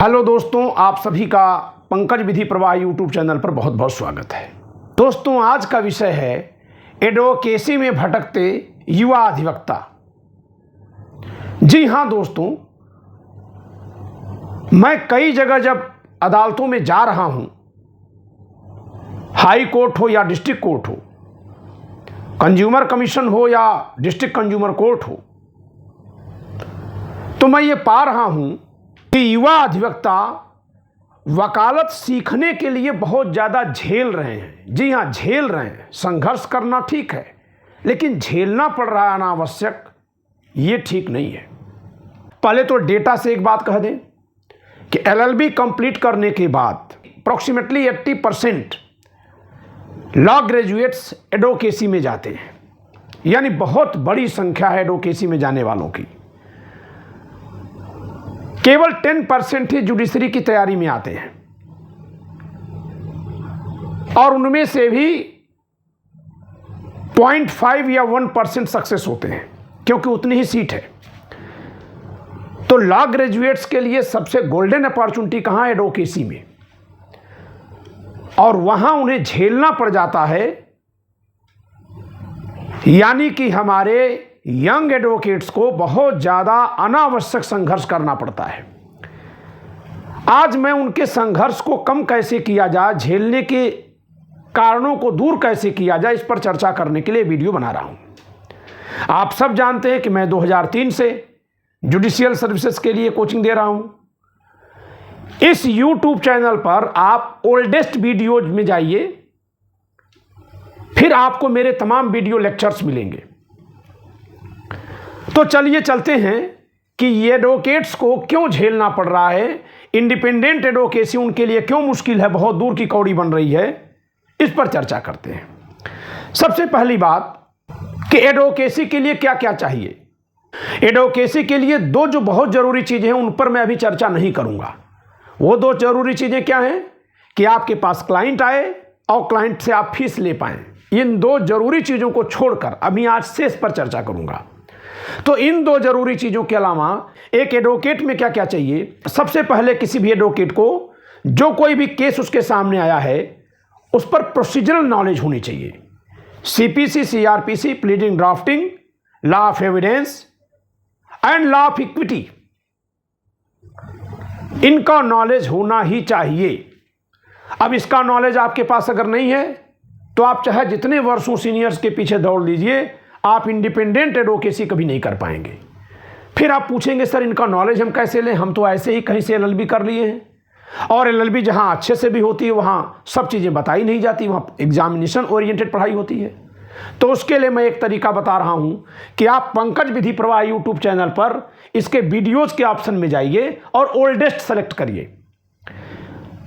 Hello दोस्तों, आप सभी का पंकज विधि प्रवाह यूट्यूब चैनल पर बहुत बहुत स्वागत है। दोस्तों, आज का विषय है एडवोकेसी में भटकते युवा अधिवक्ता। जी हाँ दोस्तों, मैं कई जगह जब अदालतों में जा रहा हूं, हाई कोर्ट हो या डिस्ट्रिक्ट कोर्ट हो, कंज्यूमर कमीशन हो या डिस्ट्रिक्ट कंज्यूमर कोर्ट हो, तो मैं ये पा रहा हूं कि युवा अधिवक्ता वकालत सीखने के लिए बहुत ज़्यादा झेल रहे हैं। जी हाँ, झेल रहे हैं। संघर्ष करना ठीक है, लेकिन झेलना पड़ रहा है अनावश्यक, ये ठीक नहीं है। पहले तो डेटा से एक बात कह दें कि एलएलबी कंप्लीट करने के बाद अप्रॉक्सीमेटली 80% लॉ ग्रेजुएट्स एडवोकेसी में जाते हैं, यानी बहुत बड़ी संख्या है एडवोकेसी में जाने वालों की। केवल 10% ही जुडिशरी की तैयारी में आते हैं, और उनमें से भी 0.5 या 1% सक्सेस होते हैं, क्योंकि उतनी ही सीट है। तो लॉ ग्रेजुएट्स के लिए सबसे गोल्डन अपॉर्चुनिटी कहां है? एडवोकेसी में। और वहां उन्हें झेलना पड़ जाता है, यानी कि हमारे यंग एडवोकेट्स को बहुत ज़्यादा अनावश्यक संघर्ष करना पड़ता है। आज मैं उनके संघर्ष को कम कैसे किया जाए, झेलने के कारणों को दूर कैसे किया जाए, इस पर चर्चा करने के लिए वीडियो बना रहा हूं। आप सब जानते हैं कि मैं 2003 से जुडिशियल सर्विसेज के लिए कोचिंग दे रहा हूं। इस यूट्यूब चैनल पर आप ओल्डेस्ट वीडियोज में जाइए, फिर आपको मेरे तमाम वीडियो लेक्चर्स मिलेंगे। तो चलिए चलते हैं कि ये एडवोकेट्स को क्यों झेलना पड़ रहा है, इंडिपेंडेंट एडवोकेसी उनके लिए क्यों मुश्किल है, बहुत दूर की कौड़ी बन रही है, इस पर चर्चा करते हैं। सबसे पहली बात कि एडवोकेसी के लिए क्या क्या चाहिए। एडवोकेसी के लिए दो जो बहुत ज़रूरी चीज़ें हैं, उन पर मैं अभी चर्चा नहीं करूंगा। वो दो ज़रूरी चीज़ें क्या हैं कि आपके पास क्लाइंट आए और क्लाइंट से आप फीस ले पाएं। इन दो ज़रूरी चीज़ों को छोड़कर अभी आज से इस पर चर्चा करूंगा। तो इन दो जरूरी चीजों के अलावा एक एडवोकेट में क्या क्या चाहिए। सबसे पहले किसी भी एडवोकेट को जो कोई भी केस उसके सामने आया है उस पर प्रोसीजरल नॉलेज होनी चाहिए। CPC, CrPC, pleading drafting, law of evidence and law of equity, इनका नॉलेज होना ही चाहिए। अब इसका नॉलेज आपके पास अगर नहीं है तो आप चाहे जितने वर्षों सीनियर्स के पीछे दौड़ लीजिए, आप इंडिपेंडेंट एडवोकेसी कभी नहीं कर पाएंगे। फिर आप पूछेंगे सर इनका नॉलेज हम कैसे लें, हम तो ऐसे ही कहीं से एलएलबी कर लिए हैं, और एलएलबी जहां अच्छे से भी होती है वहां सब चीज़ें बताई नहीं जाती, वहां एग्जामिनेशन ओरिएंटेड पढ़ाई होती है। तो उसके लिए मैं एक तरीका बता रहा हूं कि आप पंकज विधि प्रवाह यूट्यूब चैनल पर इसके वीडियोज़ के ऑप्शन में जाइए और ओल्डेस्ट सेलेक्ट करिए।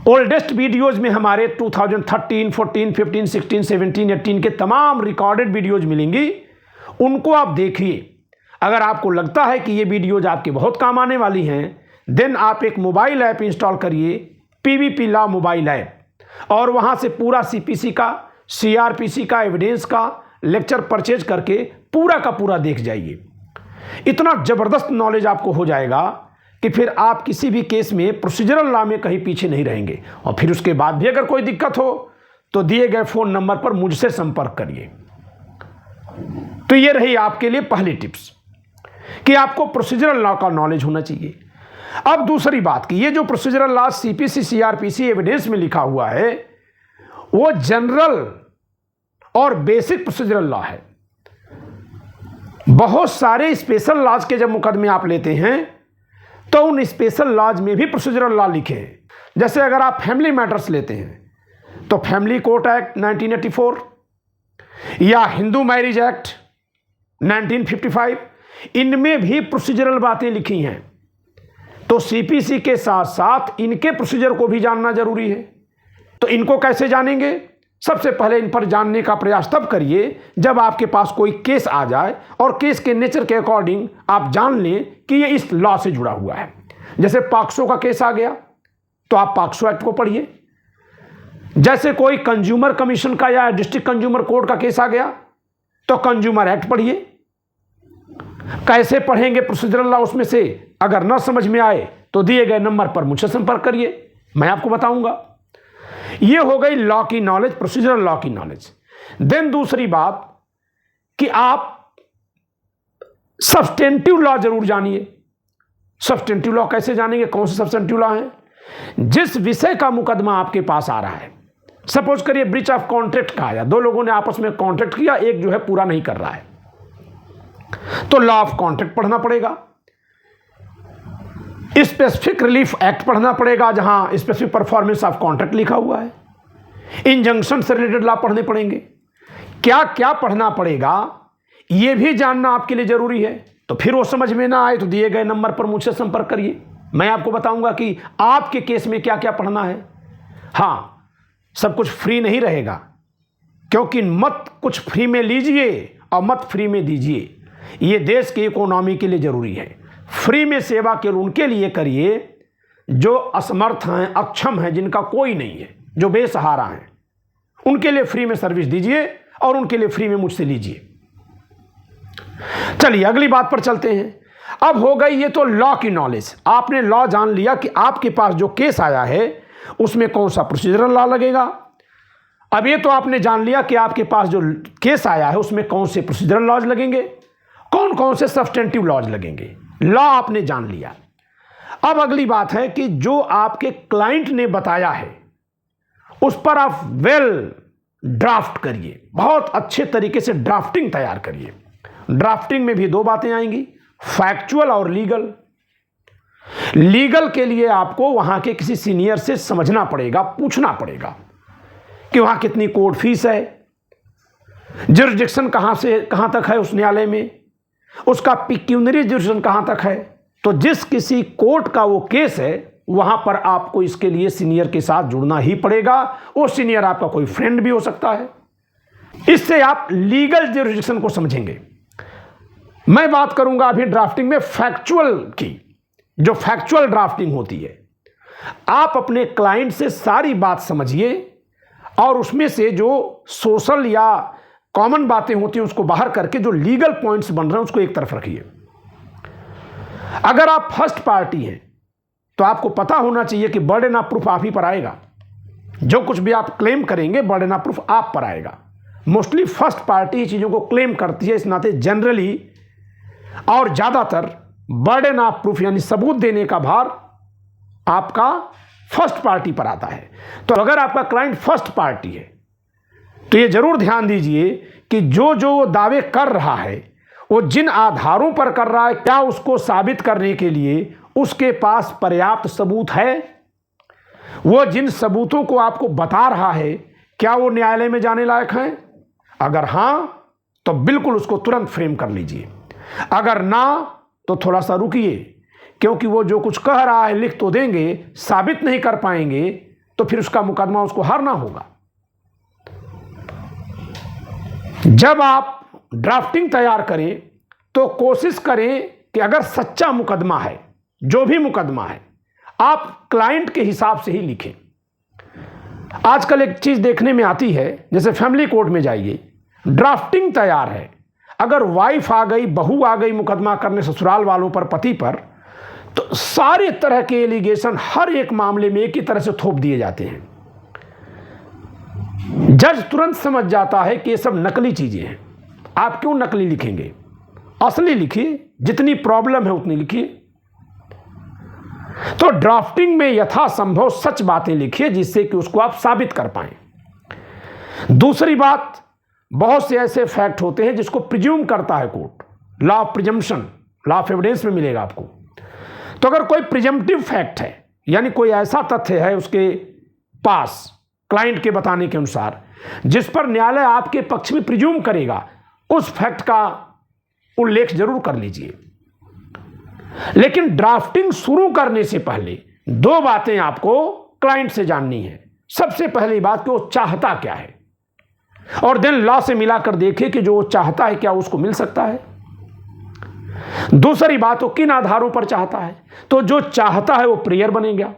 ओल्डेस्ट वीडियोज़ में हमारे 2013, 14, 15, 16, 17, 18 के तमाम रिकॉर्डेड वीडियोज़ मिलेंगी, उनको आप देखिए। अगर आपको लगता है कि ये वीडियोज आपके बहुत काम आने वाली हैं, देन आप एक मोबाइल ऐप इंस्टॉल करिए, पीवीपी लॉ मोबाइल ऐप, और वहाँ से पूरा सीपीसी का, सीआरपीसी का, एविडेंस का लेक्चर परचेज करके पूरा का पूरा देख जाइए। इतना ज़बरदस्त नॉलेज आपको हो जाएगा कि फिर आप किसी भी केस में प्रोसीजरल लॉ में कहीं पीछे नहीं रहेंगे। और फिर उसके बाद भी अगर कोई दिक्कत हो तो दिए गए फ़ोन नंबर पर मुझसे संपर्क करिए। तो ये रही आपके लिए पहली टिप्स कि आपको प्रोसीजरल लॉ का नॉलेज होना चाहिए। अब दूसरी बात कि ये जो procedural law CPC, CrPC, evidence में लिखा हुआ है वो जनरल और बेसिक प्रोसीजरल लॉ है। बहुत सारे स्पेशल लॉज के जब मुकदमे आप लेते हैं तो उन स्पेशल लॉज में भी प्रोसीजरल लॉ लिखे हैं। जैसे अगर आप फैमिली मैटर्स लेते हैं तो फैमिली कोर्ट एक्ट 1984 या हिंदू मैरिज एक्ट 1955, इनमें भी प्रोसीजरल बातें लिखी हैं। तो सीपीसी के साथ साथ इनके प्रोसीजर को भी जानना जरूरी है। तो इनको कैसे जानेंगे? सबसे पहले इन पर जानने का प्रयास तब करिए जब आपके पास कोई केस आ जाए और केस के नेचर के अकॉर्डिंग आप जान लें कि ये इस लॉ से जुड़ा हुआ है। जैसे पॉक्सो का केस आ गया तो आप पॉक्सो एक्ट को पढ़िए। जैसे कोई कंज्यूमर कमीशन का या डिस्ट्रिक्ट कंज्यूमर कोर्ट का केस आ गया तो कंज्यूमर एक्ट पढ़िए। कैसे पढ़ेंगे प्रोसीजरल लॉ उसमें से? अगर न समझ में आए तो दिए गए नंबर पर मुझसे संपर्क करिए, मैं आपको बताऊंगा। ये हो गई लॉ की नॉलेज, प्रोसीजरल लॉ की नॉलेज। देन दूसरी बात कि आप सब्सटेंटिव लॉ जरूर जानिए। सब्सटेंटिव लॉ कैसे जानेंगे? कौन से सब्सटेंटिव लॉ है? जिस विषय का मुकदमा आपके पास आ रहा है, सपोज करिए ब्रीच ऑफ कॉन्ट्रैक्ट का आया, दो लोगों ने आपस में कॉन्ट्रैक्ट किया, एक जो है पूरा नहीं कर रहा है, तो लॉ ऑफ कॉन्ट्रैक्ट पढ़ना पड़ेगा। स्पेसिफिक रिलीफ एक्ट पढ़ना पड़ेगा, जहां स्पेसिफिक परफॉर्मेंस ऑफ कॉन्ट्रैक्ट लिखा हुआ है। इंजंक्शन से रिलेटेड लॉ पढ़ने पड़ेंगे। क्या क्या पढ़ना पड़ेगा यह भी जानना आपके लिए जरूरी है। तो फिर वो समझ में ना आए तो दिए गए नंबर पर मुझसे संपर्क करिए, मैं आपको बताऊंगा कि आपके केस में क्या क्या पढ़ना है। हां, सब कुछ फ्री नहीं रहेगा, क्योंकि मत कुछ फ्री में लीजिए और मत फ्री में दीजिए। ये देश की इकोनॉमी के लिए जरूरी है। फ्री में सेवा केवल उनके लिए करिए जो असमर्थ हैं, अक्षम हैं, जिनका कोई नहीं है, जो बेसहारा हैं, उनके लिए फ्री में सर्विस दीजिए और उनके लिए फ्री में मुझसे लीजिए। चलिए अगली बात पर चलते हैं। अब हो गई ये तो लॉ की नॉलेज, आपने लॉ जान लिया कि आपके पास जो केस आया है उसमें कौन सा प्रोसीजरल लॉ लगेगा। अब ये तो आपने जान लिया कि आपके पास जो केस आया है उसमें कौन से प्रोसीजरल लॉज लगेंगे, कौन कौन से सब्सटेंटिव लॉज लगेंगे। लॉ आपने जान लिया। अब अगली बात है कि जो आपके क्लाइंट ने बताया है उस पर आप वेल ड्राफ्ट करिए, बहुत अच्छे तरीके से ड्राफ्टिंग तैयार करिए। ड्राफ्टिंग में भी दो बातें आएंगी, फैक्चुअल और लीगल। लीगल के लिए आपको वहां के किसी सीनियर से समझना पड़ेगा, पूछना पड़ेगा कि वहां कितनी कोर्ट फीस है, जुरिसडिक्शन कहां से कहां तक है उस न्यायालय में, उसका पिक्यूनरी जुरिसडिक्शन कहां तक है। तो जिस किसी कोर्ट का वो केस है वहां पर आपको इसके लिए सीनियर के साथ जुड़ना ही पड़ेगा। वो सीनियर आपका कोई फ्रेंड भी हो सकता है। इससे आप लीगल जुरिसडिक्शन को समझेंगे। मैं बात करूंगा अभी ड्राफ्टिंग में फैक्चुअल की। जो फैक्चुअल ड्राफ्टिंग होती है, आप अपने क्लाइंट से सारी बात समझिए और उसमें से जो सोशल या कॉमन बातें होती हैं उसको बाहर करके जो लीगल पॉइंट्स बन रहे हैं उसको एक तरफ रखिए। अगर आप फर्स्ट पार्टी हैं तो आपको पता होना चाहिए कि बर्डन ऑफ प्रूफ आप ही पर आएगा। जो कुछ भी आप क्लेम करेंगे बर्डन ऑफ प्रूफ आप पर आएगा। मोस्टली फर्स्ट पार्टी चीज़ों को क्लेम करती है, इस नाते जनरली और ज़्यादातर बर्डन ऑफ प्रूफ यानी सबूत देने का भार आपका फर्स्ट पार्टी पर आता है। तो अगर आपका क्लाइंट फर्स्ट पार्टी है तो ये जरूर ध्यान दीजिए कि जो जो दावे कर रहा है वो जिन आधारों पर कर रहा है, क्या उसको साबित करने के लिए उसके पास पर्याप्त सबूत है। वो जिन सबूतों को आपको बता रहा है क्या वो न्यायालय में जाने लायक हैं। अगर हां तो बिल्कुल उसको तुरंत फ्रेम कर लीजिए, अगर ना तो थोड़ा सा रुकिए, क्योंकि वो जो कुछ कह रहा है लिख तो देंगे, साबित नहीं कर पाएंगे तो फिर उसका मुकदमा उसको हारना होगा। जब आप ड्राफ्टिंग तैयार करें तो कोशिश करें कि अगर सच्चा मुकदमा है, जो भी मुकदमा है, आप क्लाइंट के हिसाब से ही लिखें। आजकल एक चीज देखने में आती है, जैसे फैमिली कोर्ट में जाइए, ड्राफ्टिंग तैयार है, अगर वाइफ आ गई, बहू आ गई मुकदमा करने ससुराल वालों पर, पति पर, तो सारे तरह के एलिगेशन हर एक मामले में एक ही तरह से थोप दिए जाते हैं। जज तुरंत समझ जाता है कि ये सब नकली चीजें हैं। आप क्यों नकली लिखेंगे? असली लिखिए, जितनी प्रॉब्लम है उतनी लिखिए। तो ड्राफ्टिंग में यथासंभव सच बातें लिखिए जिससे कि उसको आप साबित कर पाएं। दूसरी बात, बहुत से ऐसे फैक्ट होते हैं जिसको प्रिज्यूम करता है court, law of presumption, law of evidence में मिलेगा आपको। तो अगर कोई प्रिजम्पटिव फैक्ट है, यानी कोई ऐसा तथ्य है उसके पास क्लाइंट के बताने के अनुसार जिस पर न्यायालय आपके पक्ष में प्रिज्यूम करेगा, उस फैक्ट का उल्लेख जरूर कर लीजिए। लेकिन ड्राफ्टिंग शुरू करने से पहले दो बातें आपको क्लाइंट से जाननी है। सबसे पहली बात कि वो चाहता क्या है, और देन लॉ से मिलाकर देखिए कि जो वो चाहता है क्या उसको मिल सकता है। दूसरी बात, वो किन आधारों पर चाहता है। तो जो चाहता है वो प्रेयर बनेगा,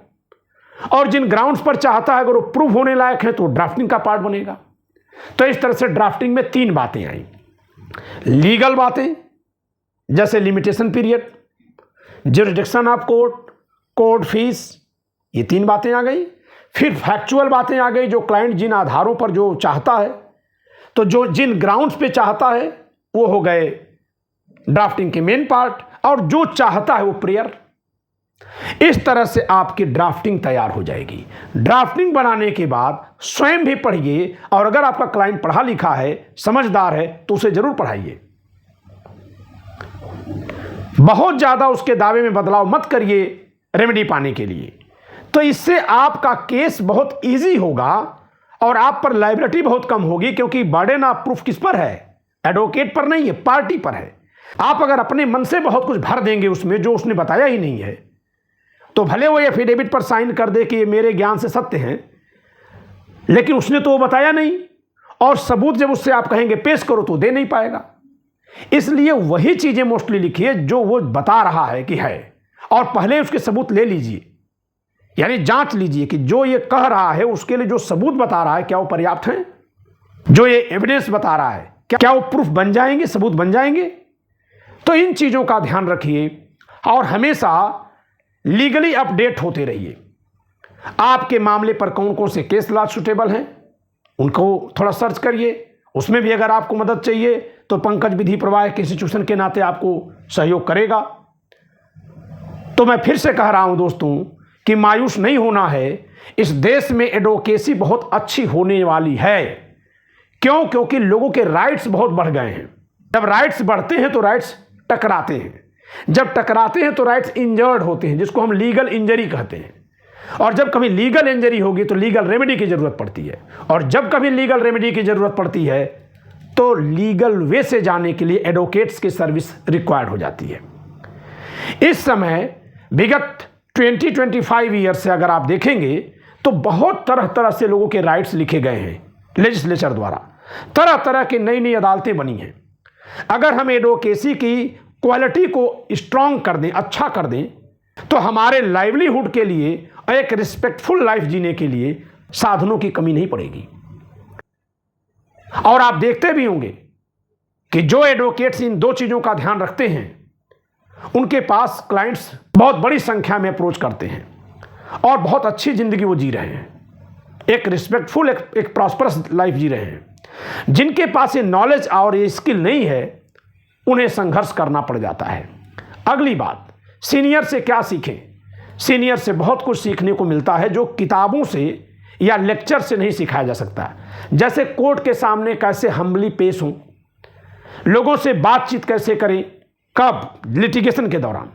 और जिन ग्राउंड्स पर चाहता है अगर वो प्रूव होने लायक है तो ड्राफ्टिंग का पार्ट बनेगा। तो इस तरह से ड्राफ्टिंग में तीन बातें आई। लीगल बातें जैसे limitation period, jurisdiction of court court fees, ये 3 बातें आ गई। फिर फैक्चुअल बातें आ गई, जो क्लाइंट जिन आधारों पर जो चाहता है, तो जो जिन ग्राउंड्स पे चाहता है वो हो गए ड्राफ्टिंग के मेन पार्ट, और जो चाहता है वो प्रेयर। इस तरह से आपकी ड्राफ्टिंग तैयार हो जाएगी। ड्राफ्टिंग बनाने के बाद स्वयं भी पढ़िए, और अगर आपका क्लाइंट पढ़ा लिखा है, समझदार है, तो उसे जरूर पढ़ाइए। बहुत ज्यादा उसके दावे में बदलाव मत करिए रेमेडी पाने के लिए, तो इससे आपका केस बहुत इजी होगा और आप पर लायबिलिटी बहुत कम होगी, क्योंकि बर्डन ऑफ प्रूफ किस पर है? एडवोकेट पर नहीं है, पार्टी पर है। आप अगर अपने मन से बहुत कुछ भर देंगे उसमें जो उसने बताया ही नहीं है, तो भले वो एफिडेविट पर साइन कर दे कि ये मेरे ज्ञान से सत्य हैं, लेकिन उसने तो वो बताया नहीं, और सबूत जब उससे आप कहेंगे पेश करो तो दे नहीं पाएगा। इसलिए वही चीजें मोस्टली लिखिए जो वो बता रहा है कि है, और पहले उसके सबूत ले लीजिए, यानी जांच लीजिए कि जो ये कह रहा है उसके लिए जो सबूत बता रहा है क्या वो पर्याप्त है, जो ये एविडेंस बता रहा है क्या वो प्रूफ बन जाएंगे, सबूत बन जाएंगे। तो इन चीजों का ध्यान रखिए और हमेशा लीगली अपडेट होते रहिए। आपके मामले पर कौन कौन से केस लॉ सूटेबल हैं उनको थोड़ा सर्च करिए। उसमें भी अगर आपको मदद चाहिए तो पंकज विधि प्रवाह के इंस्टीट्यूशन के नाते आपको सहयोग करेगा। तो मैं फिर से कह रहा हूं दोस्तों कि मायूस नहीं होना है। इस देश में एडवोकेसी बहुत अच्छी होने वाली है। क्यों? क्योंकि लोगों के राइट्स बहुत बढ़ गए हैं। जब राइट्स बढ़ते हैं तो राइट्स टकराते हैं, जब टकराते हैं तो राइट्स इंजर्ड होते हैं, जिसको हम लीगल इंजरी कहते हैं। और जब कभी लीगल इंजरी होगी तो लीगल रेमेडी की जरूरत पड़ती है, और जब कभी लीगल रेमेडी की जरूरत पड़ती है तो लीगल वे से जाने के लिए एडवोकेट्स की सर्विस रिक्वायर्ड हो जाती है। इस समय विगत 20-25 ईयर से अगर आप देखेंगे तो बहुत तरह तरह से लोगों के राइट्स लिखे गए हैं लेजिस्लेचर द्वारा। तरह तरह की नई नई अदालतें बनी हैं। अगर हम एडवोकेसी की क्वालिटी को स्ट्रांग कर दें, अच्छा कर दें, तो हमारे लाइवलीहुड के लिए, एक रिस्पेक्टफुल लाइफ जीने के लिए साधनों की कमी नहीं पड़ेगी। और आप देखते भी होंगे कि जो एडवोकेट्स इन 2 चीजों का ध्यान रखते हैं उनके पास क्लाइंट्स बहुत बड़ी संख्या में अप्रोच करते हैं और बहुत अच्छी जिंदगी वो जी रहे हैं, एक रिस्पेक्टफुल, एक प्रॉस्परस लाइफ जी रहे हैं। जिनके पास ये नॉलेज और ये स्किल नहीं है उन्हें संघर्ष करना पड़ जाता है। अगली बात, सीनियर से क्या सीखें? सीनियर से बहुत कुछ सीखने को मिलता है जो किताबों से या लेक्चर से नहीं सिखाया जा सकता। जैसे कोर्ट के सामने कैसे हम्बली पेश हों, लोगों से बातचीत कैसे करें, कब लिटिगेशन के दौरान,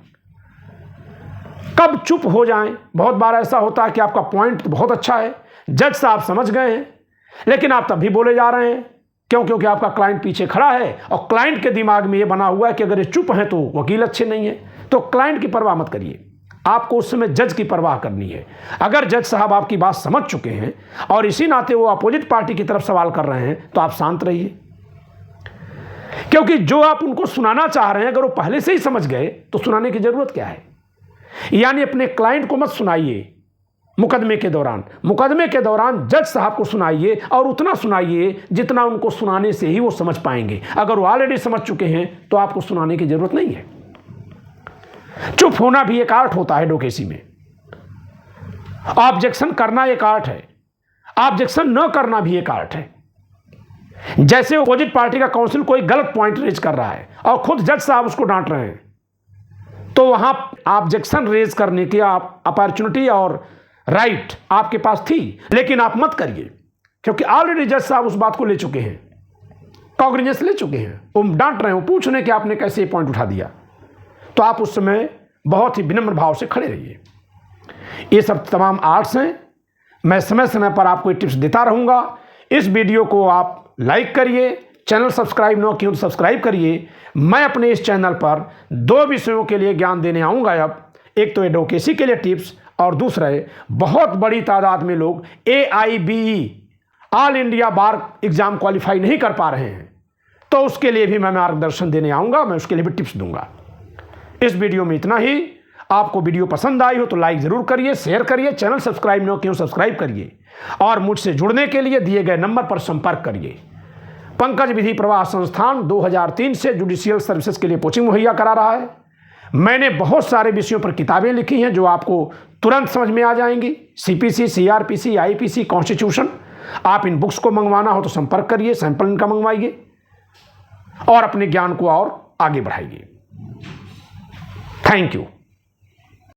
कब चुप हो जाएं। बहुत बार ऐसा होता है कि आपका पॉइंट बहुत अच्छा है, जज साहब समझ गए हैं, लेकिन आप तब भी बोले जा रहे हैं। क्यों? क्योंकि आपका क्लाइंट पीछे खड़ा है और क्लाइंट के दिमाग में ये बना हुआ है कि अगर ये चुप हैं तो वकील अच्छे नहीं है। तो क्लाइंट की परवाह मत करिए, आपको उस समय जज की परवाह करनी है। अगर जज साहब आपकी बात समझ चुके हैं और इसी नाते वो अपोजिट पार्टी की तरफ सवाल कर रहे हैं तो आप शांत रहिए, क्योंकि जो आप उनको सुनाना चाह रहे हैं अगर वो पहले से ही समझ गए तो सुनाने की जरूरत क्या है। यानी अपने क्लाइंट को मत सुनाइए मुकदमे के दौरान जज साहब को सुनाइए, और उतना सुनाइए जितना उनको सुनाने से ही वो समझ पाएंगे। अगर वो ऑलरेडी समझ चुके हैं तो आपको सुनाने की जरूरत नहीं है। चुप होना भी एक आर्ट होता है एडवोकेसी में। ऑब्जेक्शन करना एक आर्ट है, ऑब्जेक्शन न करना भी एक आर्ट है। जैसे अपोजिट पार्टी का काउंसिल कोई गलत पॉइंट रेज कर रहा है और खुद जज साहब उसको डांट रहे हैं, तो वहां ऑब्जेक्शन रेज करने की अपॉर्चुनिटी और राइट आपके पास थी, लेकिन आप मत करिए, क्योंकि ऑलरेडी जज साहब उस बात को ले चुके हैं, कॉग्निजेंस ले चुके हैं। वो डांट रहे हो, पूछ रहे हैं कि आपने कैसे ये पॉइंट उठा दिया। तो आप उस समय बहुत ही विनम्र भाव से खड़े रहिए। ये सब तमाम आर्ट्स हैं। मैं समय समय पर आपको टिप्स देता रहूँगा। इस वीडियो को आप लाइक करिए, चैनल सब्सक्राइब न किया तो सब्सक्राइब करिए। मैं अपने इस चैनल पर 2 विषयों के लिए ज्ञान देने आऊँगा। अब एक तो एडवोकेसी के लिए टिप्स, और दूसरा है बहुत बड़ी तादाद में लोग AIBE ऑल इंडिया बार एग्जाम क्वालिफाई नहीं कर पा रहे हैं, तो उसके लिए भी मैं मार्गदर्शन देने आऊँगा, मैं उसके लिए भी टिप्स दूंगा। इस वीडियो में इतना ही। आपको वीडियो पसंद आई हो तो लाइक जरूर करिए, शेयर करिए, चैनल सब्सक्राइब न किया सब्सक्राइब करिए, और मुझसे जुड़ने के लिए दिए गए नंबर पर संपर्क करिए। पंकज विधि प्रवाह संस्थान 2003 से जुडिशियल सर्विसेज के लिए कोचिंग मुहैया करा रहा है। मैंने बहुत सारे विषयों पर किताबें लिखी हैं जो आपको तुरंत समझ में आ जाएंगी। CPC, CrPC, IPC, constitution. आप इन बुक्स को मंगवाना हो तो संपर्क करिए, सैंपल इनका मंगवाइए और अपने ज्ञान को और आगे बढ़ाइए। Thank you.